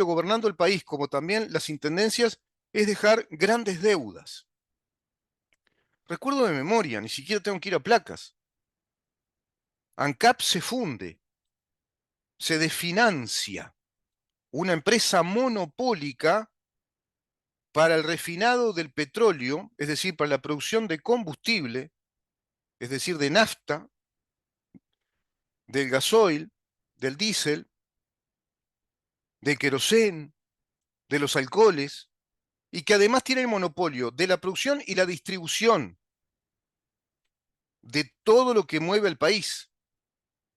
gobernando el país, como también las intendencias, es dejar grandes deudas. Recuerdo de memoria, ni siquiera tengo que ir a placas. ANCAP se funde, se desfinancia, una empresa monopólica para el refinado del petróleo, es decir, para la producción de combustible, es decir, de nafta, del gasoil, del diésel, del querosén, de los alcoholes, y que además tiene el monopolio de la producción y la distribución de todo lo que mueve al país,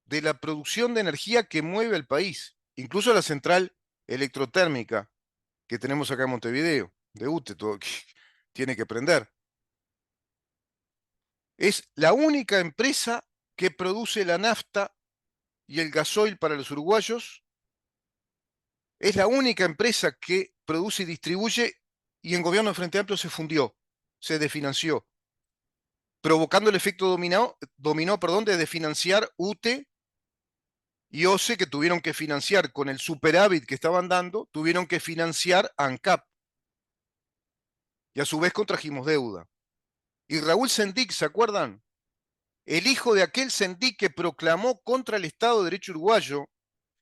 de la producción de energía que mueve al país, incluso la central electrotérmica que tenemos acá en Montevideo, de UTE, todo, que tiene que prender. Es la única empresa que produce la nafta y el gasoil para los uruguayos. Es la única empresa que produce y distribuye, y en gobierno de Frente Amplio se fundió, se desfinanció, provocando el efecto dominó, de desfinanciar UTE y OCE, que tuvieron que financiar con el superávit que estaban dando, tuvieron que financiar ANCAP. Y a su vez contrajimos deuda. Y Raúl Sendic, ¿se acuerdan? El hijo de aquel Sendic que proclamó contra el Estado de Derecho uruguayo,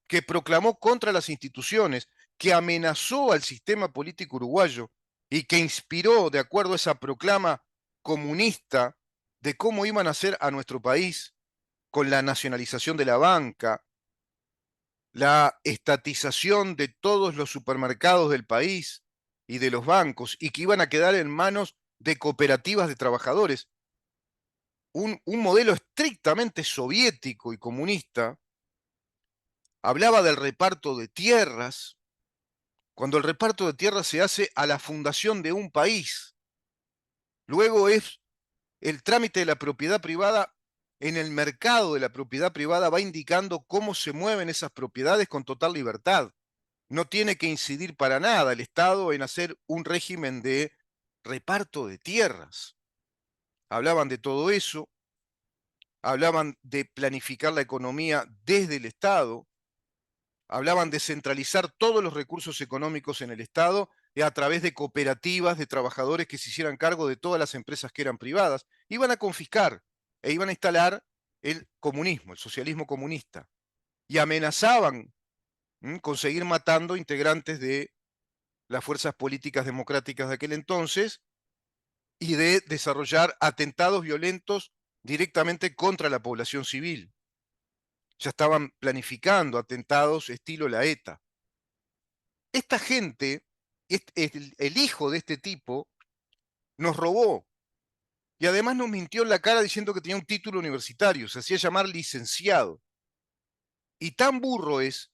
que proclamó contra las instituciones, que amenazó al sistema político uruguayo y que inspiró, de acuerdo a esa proclama comunista, de cómo iban a hacer a nuestro país con la nacionalización de la banca, la estatización de todos los supermercados del país y de los bancos, y que iban a quedar en manos de cooperativas de trabajadores. Un modelo estrictamente soviético y comunista. Hablaba del reparto de tierras, cuando el reparto de tierras se hace a la fundación de un país. Luego es el trámite de la propiedad privada. En el mercado de la propiedad privada va indicando cómo se mueven esas propiedades con total libertad. No tiene que incidir para nada el Estado en hacer un régimen de reparto de tierras. Hablaban de todo eso, hablaban de planificar la economía desde el Estado, hablaban de centralizar todos los recursos económicos en el Estado y a través de cooperativas de trabajadores que se hicieran cargo de todas las empresas que eran privadas. Iban a confiscar e iban a instalar el comunismo, el socialismo comunista, y amenazaban con seguir matando integrantes de las fuerzas políticas democráticas de aquel entonces y de desarrollar atentados violentos directamente contra la población civil. Ya estaban planificando atentados estilo la ETA. Esta gente, el hijo de este tipo, nos robó y además nos mintió en la cara diciendo que tenía un título universitario, se hacía llamar licenciado. Y tan burro es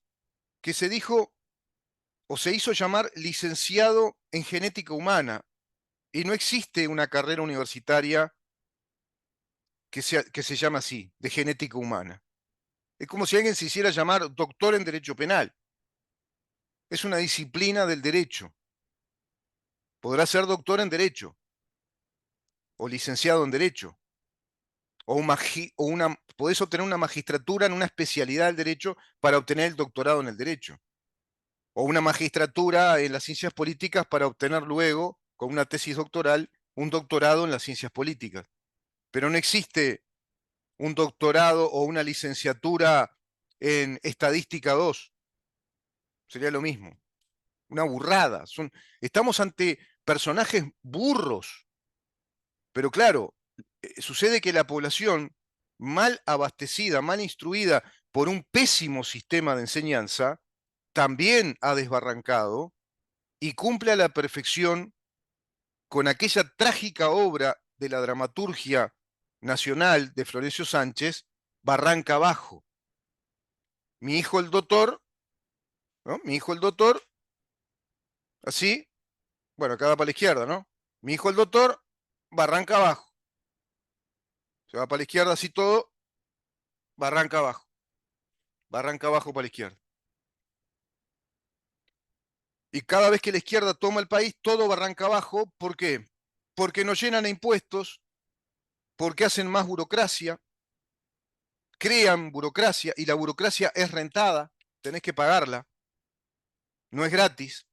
que se dijo o se hizo llamar licenciado en genética humana, y no existe una carrera universitaria que se llama así, de genética humana. Es como si alguien se hiciera llamar doctor en Derecho Penal. Es una disciplina del derecho. Podrá ser doctor en Derecho, o licenciado en Derecho, podés obtener una magistratura en una especialidad del derecho para obtener el doctorado en el derecho, o una magistratura en las ciencias políticas para obtener luego, con una tesis doctoral, un doctorado en las ciencias políticas. Pero no existe un doctorado o una licenciatura en estadística 2. Sería lo mismo. Una burrada. Estamos ante personajes burros. Pero claro, sucede que la población mal abastecida, mal instruida por un pésimo sistema de enseñanza, también ha desbarrancado y cumple a la perfección con aquella trágica obra de la dramaturgia nacional de Florencio Sánchez, Barranca Abajo. Mi hijo el doctor, ¿no? Mi hijo el doctor, así, bueno, acá va para la izquierda, ¿no? Mi hijo el doctor, Barranca Abajo. Se va para la izquierda así todo, Barranca Abajo. Barranca Abajo para la izquierda. Y cada vez que la izquierda toma el país, todo barranca abajo. ¿Por qué? Porque nos llenan a impuestos, porque hacen más burocracia, crean burocracia y la burocracia es rentada, tenés que pagarla. no es gratis.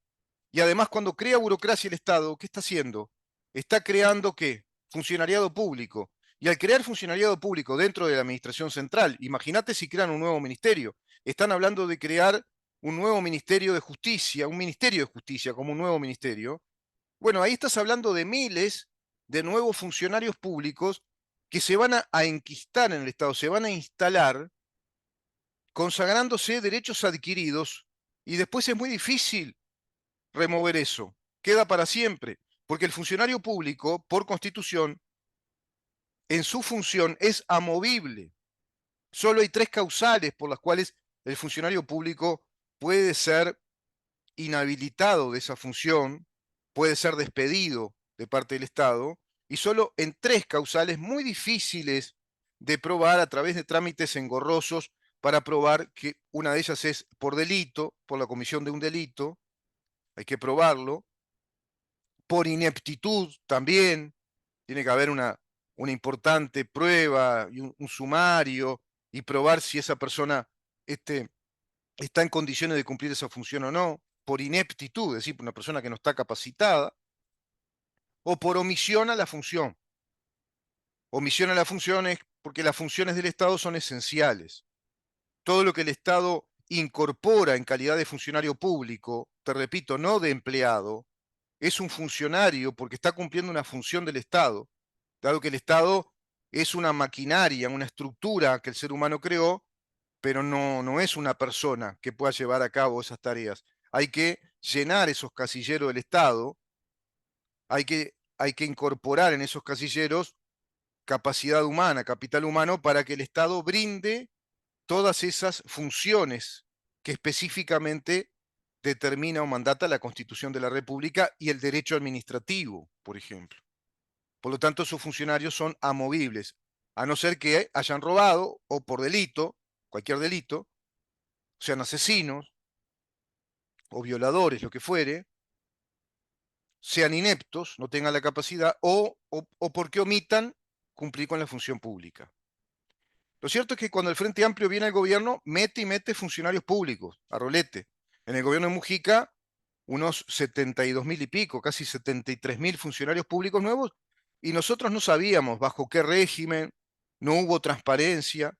Y además, cuando crea burocracia el Estado, ¿qué está haciendo? Está creando ¿qué? Funcionariado público. Y al crear funcionariado público dentro de la administración central, imagínate si crean un nuevo ministerio. Están hablando de crear un nuevo ministerio de justicia, un ministerio de justicia como un nuevo ministerio. Bueno, ahí estás hablando de miles de nuevos funcionarios públicos que se van a enquistar en el Estado, se van a instalar consagrándose derechos adquiridos y después es muy difícil remover eso. Queda para siempre, porque el funcionario público, por constitución, en su función es amovible. Solo hay tres causales por las cuales el funcionario público puede ser inhabilitado de esa función, puede ser despedido de parte del Estado, y solo en tres causales muy difíciles de probar a través de trámites engorrosos para probar que una de ellas es por delito, por la comisión de un delito, hay que probarlo, por ineptitud también, tiene que haber una importante prueba y un sumario y probar si esa persona este, está en condiciones de cumplir esa función o no, por ineptitud, es decir, por una persona que no está capacitada, o por omisión a la función. Omisión a la función es porque las funciones del Estado son esenciales. Todo lo que el Estado incorpora en calidad de funcionario público, te repito, no de empleado, es un funcionario porque está cumpliendo una función del Estado, dado que el Estado es una maquinaria, una estructura que el ser humano creó, pero no es una persona que pueda llevar a cabo esas tareas. Hay que llenar esos casilleros del Estado, hay que incorporar en esos casilleros capacidad humana, capital humano, para que el Estado brinde todas esas funciones que específicamente determina o mandata la Constitución de la República y el derecho administrativo, por ejemplo. Por lo tanto, sus funcionarios son amovibles, a no ser que hayan robado o por delito, cualquier delito, sean asesinos o violadores, lo que fuere, sean ineptos, no tengan la capacidad o porque omitan cumplir con la función pública. Lo cierto es que cuando el Frente Amplio viene al gobierno, mete y mete funcionarios públicos, a rolete. En el gobierno de Mujica, unos 72.000 y pico, casi 73.000 funcionarios públicos nuevos, y nosotros no sabíamos bajo qué régimen, no hubo transparencia,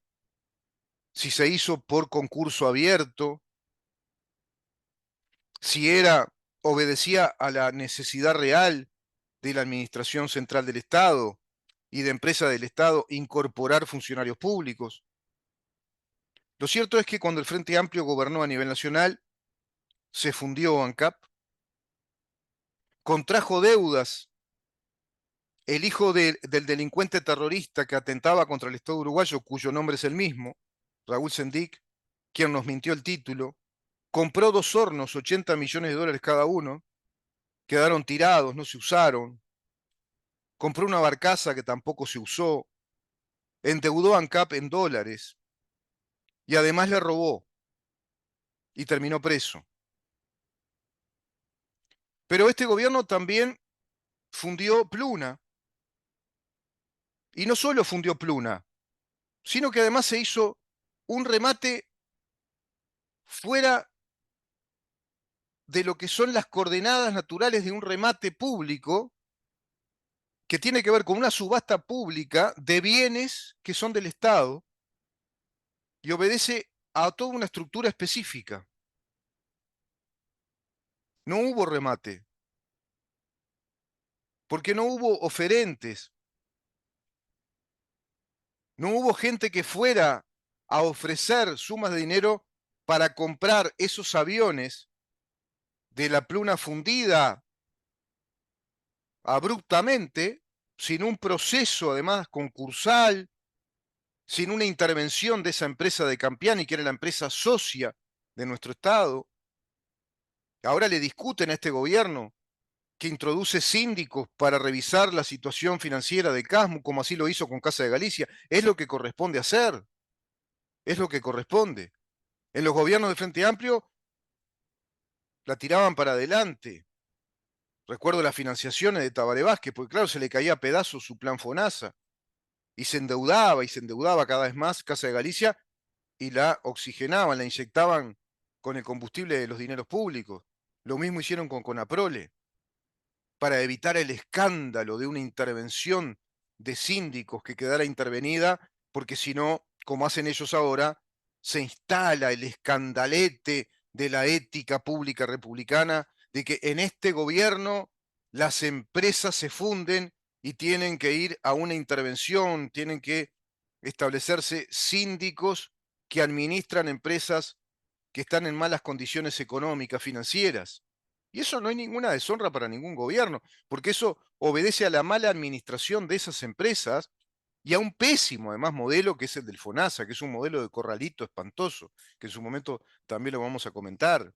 si se hizo por concurso abierto, si obedecía a la necesidad real de la Administración Central del Estado y de empresas del Estado incorporar funcionarios públicos. Lo cierto es que cuando el Frente Amplio gobernó a nivel nacional, se fundió ANCAP, contrajo deudas. El hijo del delincuente terrorista que atentaba contra el Estado uruguayo, cuyo nombre es el mismo, Raúl Sendic, quien nos mintió el título, compró dos hornos, 80 millones de dólares cada uno, quedaron tirados, no se usaron, compró una barcaza que tampoco se usó, endeudó a ANCAP en dólares y además le robó y terminó preso. Pero este gobierno también fundió Pluna, y no solo fundió Pluna, sino que además se hizo un remate fuera de lo que son las coordenadas naturales de un remate público que tiene que ver con una subasta pública de bienes que son del Estado y obedece a toda una estructura específica. No hubo remate, porque no hubo oferentes, no hubo gente que fuera a ofrecer sumas de dinero para comprar esos aviones de la pluna fundida abruptamente, sin un proceso además concursal, sin una intervención de esa empresa de Campiani, que era la empresa socia de nuestro Estado. Ahora le discuten a este gobierno que introduce síndicos para revisar la situación financiera de Casmu, como así lo hizo con Casa de Galicia. Es lo que corresponde hacer, es lo que corresponde. En los gobiernos de Frente Amplio la tiraban para adelante. Recuerdo las financiaciones de Tabaré Vázquez, porque claro, se le caía a pedazos su plan FONASA, y se endeudaba cada vez más Casa de Galicia, y la oxigenaban, la inyectaban con el combustible de los dineros públicos. Lo mismo hicieron con Conaprole, para evitar el escándalo de una intervención de síndicos que quedara intervenida, porque si no, como hacen ellos ahora, se instala el escandalete de la ética pública republicana, de que en este gobierno las empresas se funden y tienen que ir a una intervención, tienen que establecerse síndicos que administran empresas que están en malas condiciones económicas, financieras. Y eso no hay ninguna deshonra para ningún gobierno, porque eso obedece a la mala administración de esas empresas y a un pésimo, además, modelo que es el del FONASA, que es un modelo de corralito espantoso, que en su momento también lo vamos a comentar,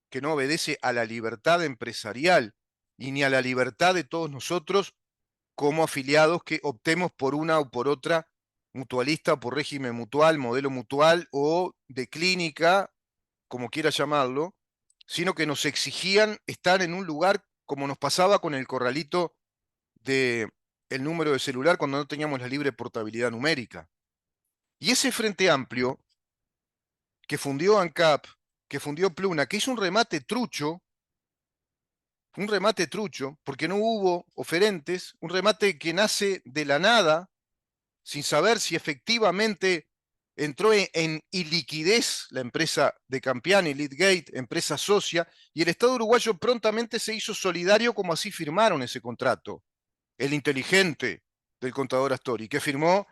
que no obedece a la libertad empresarial y ni a la libertad de todos nosotros como afiliados que optemos por una o por otra mutualista, por régimen mutual, modelo mutual o de clínica, como quiera llamarlo, sino que nos exigían estar en un lugar como nos pasaba con el corralito de el número de celular cuando no teníamos la libre portabilidad numérica. Y ese Frente Amplio que fundió ANCAP, que fundió Pluna, que hizo un remate trucho, porque no hubo oferentes, un remate que nace de la nada, sin saber si efectivamente entró en iliquidez la empresa de Campiani, Leadgate, empresa socia, y el Estado uruguayo prontamente se hizo solidario como así firmaron ese contrato. El inteligente del contador Astori, que firmó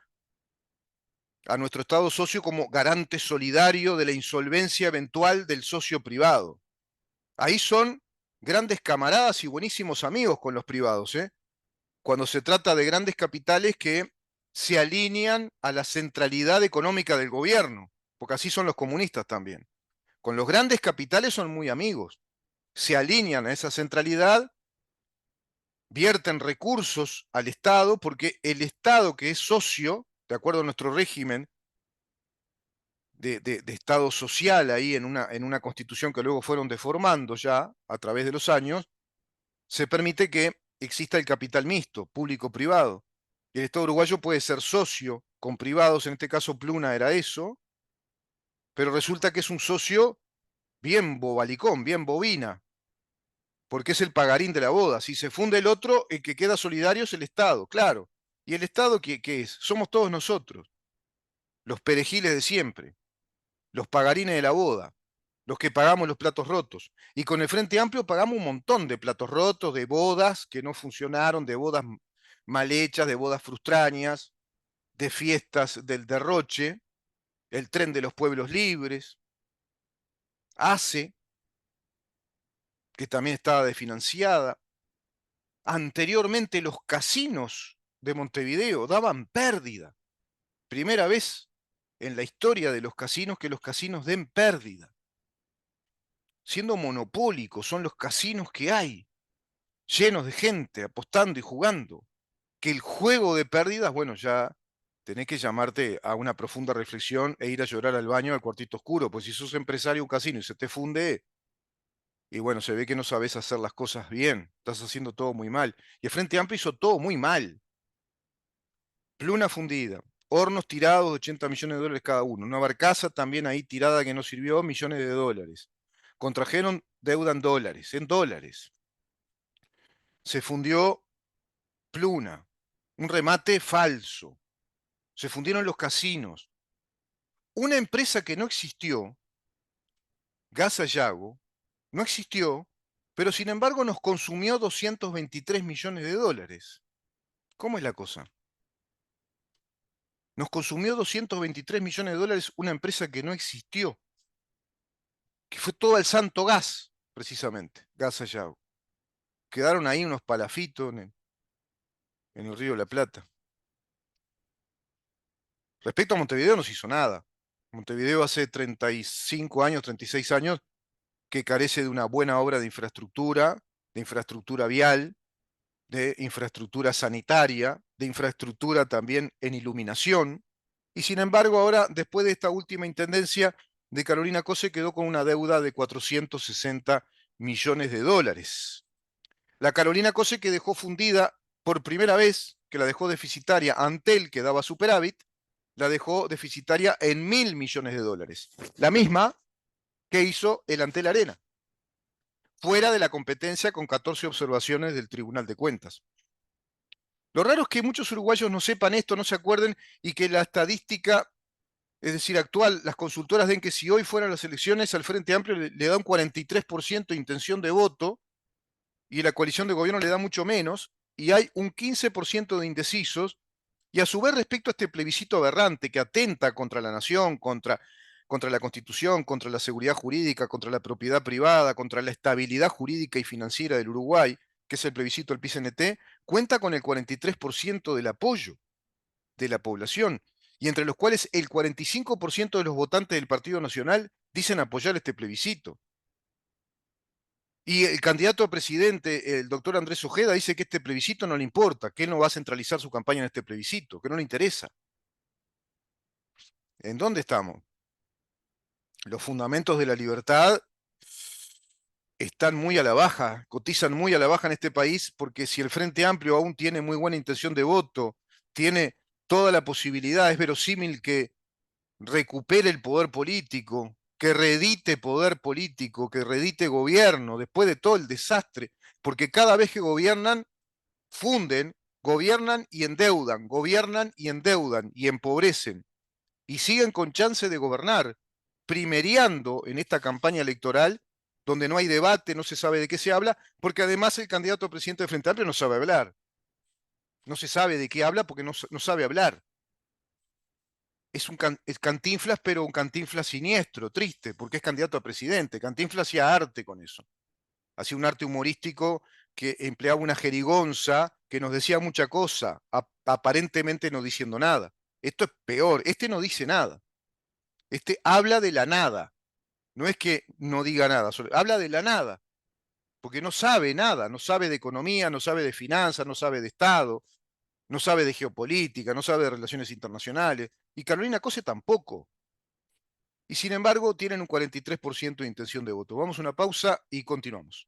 a nuestro Estado socio como garante solidario de la insolvencia eventual del socio privado. Ahí son grandes camaradas y buenísimos amigos con los privados, ¿eh? Cuando se trata de grandes capitales que se alinean a la centralidad económica del gobierno, porque así son los comunistas también. Con los grandes capitales son muy amigos, se alinean a esa centralidad, vierten recursos al Estado, porque el Estado que es socio, de acuerdo a nuestro régimen de Estado social ahí en una constitución que luego fueron deformando ya a través de los años, se permite que exista el capital mixto, público-privado. El Estado uruguayo puede ser socio con privados, en este caso Pluna era eso, pero resulta que es un socio bien bobalicón, bien bobina, porque es el pagarín de la boda. Si se funde el otro, el que queda solidario es el Estado, claro. ¿Y el Estado qué es? Somos todos nosotros, los perejiles de siempre, los pagarines de la boda, los que pagamos los platos rotos. Y con el Frente Amplio pagamos un montón de platos rotos, de bodas que no funcionaron, de bodas mal hechas, de bodas frustrañas, de fiestas del derroche, el tren de los pueblos libres, ACE, que también estaba desfinanciada. Anteriormente los casinos de Montevideo daban pérdida. Primera vez en la historia de los casinos que los casinos den pérdida. Siendo monopólicos, son los casinos que hay, llenos de gente apostando y jugando. Que el juego de pérdidas, bueno, ya tenés que llamarte a una profunda reflexión e ir a llorar al baño al cuartito oscuro, pues si sos empresario de un casino y se te funde, y bueno, se ve que no sabes hacer las cosas bien, estás haciendo todo muy mal. Y el Frente Amplio hizo todo muy mal. Pluna fundida, hornos tirados de 80 millones de dólares cada uno, una barcaza también ahí tirada que no sirvió, millones de dólares. Contrajeron deuda en dólares, en dólares. Se fundió Pluna, un remate falso. Se fundieron los casinos. Una empresa que no existió, Gas Sayago, no existió, pero sin embargo nos consumió 223 millones de dólares. ¿Cómo es la cosa? Nos consumió 223 millones de dólares una empresa que no existió, que fue todo el santo gas, precisamente, Gas Sayago. Quedaron ahí unos palafitos en el Río de la Plata. Respecto a Montevideo no se hizo nada. Montevideo hace 35 años, 36 años, que carece de una buena obra de infraestructura vial, de infraestructura sanitaria, de infraestructura también en iluminación. Y sin embargo, ahora, después de esta última intendencia de Carolina Cose, quedó con una deuda de 460 millones de dólares. La Carolina Cose que dejó fundida por primera vez, que la dejó deficitaria, Antel, que daba superávit, la dejó deficitaria en 1.000 millones de dólares. La misma que hizo el Antel Arena, fuera de la competencia con 14 observaciones del Tribunal de Cuentas. Lo raro es que muchos uruguayos no sepan esto, no se acuerden, y que la estadística, es decir, actual, las consultoras den que si hoy fueran las elecciones al Frente Amplio le da un 43% de intención de voto, y la coalición de gobierno le da mucho menos, y hay un 15% de indecisos, y a su vez respecto a este plebiscito aberrante que atenta contra la nación, contra la Constitución, contra la seguridad jurídica, contra la propiedad privada, contra la estabilidad jurídica y financiera del Uruguay, que es el plebiscito del PICNT, cuenta con el 43% del apoyo de la población, y entre los cuales el 45% de los votantes del Partido Nacional dicen apoyar este plebiscito. Y el candidato a presidente, el doctor Andrés Ojeda, dice que este plebiscito no le importa, que él no va a centralizar su campaña en este plebiscito, que no le interesa. ¿En dónde estamos? Los fundamentos de la libertad están muy a la baja, cotizan muy a la baja en este país, porque si el Frente Amplio aún tiene muy buena intención de voto, tiene toda la posibilidad, es verosímil que recupere el poder político, que reedite poder político, que reedite gobierno, después de todo el desastre, porque cada vez que gobiernan, funden, gobiernan y endeudan y empobrecen, y siguen con chance de gobernar, primereando en esta campaña electoral, donde no hay debate, no se sabe de qué se habla, porque además el candidato a presidente de Frente Amplio no sabe hablar. No se sabe de qué habla porque no sabe hablar. Es Cantinflas, pero un Cantinflas siniestro, triste, porque es candidato a presidente. Cantinflas hacía arte con eso. Hacía un arte humorístico que empleaba una jerigonza que nos decía mucha cosa, aparentemente no diciendo nada. Esto es peor, este no dice nada. Este habla de la nada. No es que no diga nada, habla de la nada, porque no sabe nada, no sabe de economía, no sabe de finanzas, no sabe de Estado, no sabe de geopolítica, no sabe de relaciones internacionales, y Carolina Cose tampoco. Y sin embargo tienen un 43% de intención de voto. Vamos a una pausa y continuamos.